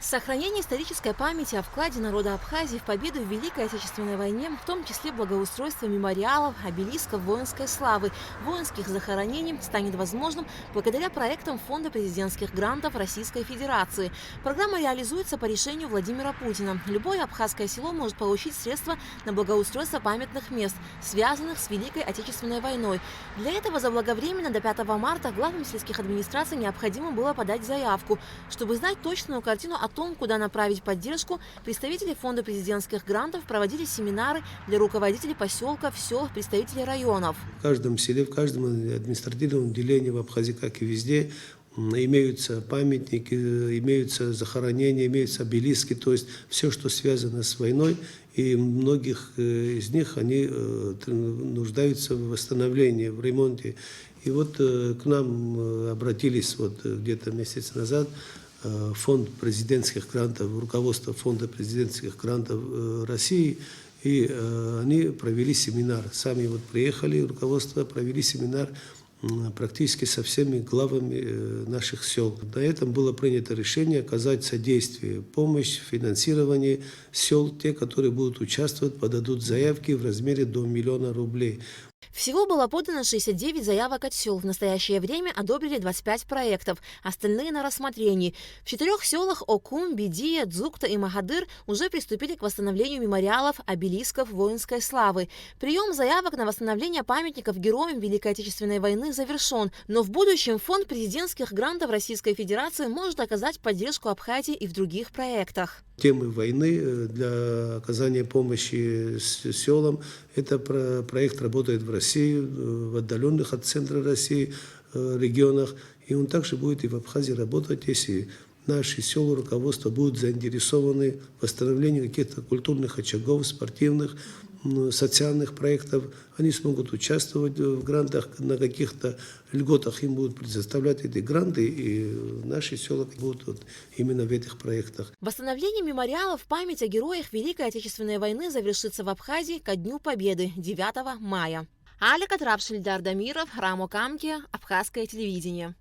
Сохранение исторической памяти о вкладе народа Абхазии в победу в Великой Отечественной войне, в том числе благоустройство мемориалов, обелисков воинской славы, воинских захоронений, станет возможным благодаря проектам Фонда президентских грантов Российской Федерации. Программа реализуется по решению Владимира Путина. Любое абхазское село может получить средства на благоустройство памятных мест, связанных с Великой Отечественной войной. Для этого заблаговременно до 5 марта главам сельских администраций необходимо было подать заявку. Чтобы знать точную картину о том, куда направить поддержку, представители Фонда президентских грантов проводили семинары для руководителей поселков, сел, представителей районов. В каждом селе, в каждом административном отделении в Абхазии, как и везде, имеются памятники, имеются захоронения, имеются обелиски, то есть все, что связано с войной, и многих из них они нуждаются в восстановлении, в ремонте. И вот к нам обратились где-то месяц назад Фонд президентских грантов, руководство Фонда президентских грантов России, и они провели семинар. Сами приехали, руководство, провели семинар практически со всеми главами наших сел. На этом было принято решение оказать содействие, помощь, финансирование сел. Те, которые будут участвовать, подадут заявки в размере до 1 миллиона рублей. Всего было подано 69 заявок от сел. В настоящее время одобрили 25 проектов, остальные на рассмотрении. В 4 селах Окум, Бедия, Дзукта и Магадыр уже приступили к восстановлению мемориалов, обелисков воинской славы. Прием заявок на восстановление памятников героям Великой Отечественной войны завершен, но в будущем Фонд президентских грантов Российской Федерации может оказать поддержку Абхазии и в других проектах. Темы войны для оказания помощи селам. Это проект работает в России, в отдаленных от центра России регионах. И он также будет и в Абхазии работать, если наши села, руководство будут заинтересованы в восстановлении каких-то культурных очагов, спортивных, социальных проектов. Они смогут участвовать в грантах, на каких-то льготах им будут предоставлять эти гранты, и наши села будут именно в этих проектах. Восстановление мемориалов в память о героях Великой Отечественной войны завершится в Абхазии ко Дню Победы 9 мая. Алика Трапшильдар Дамиров, Рамо Камки, Абхазское телевидение.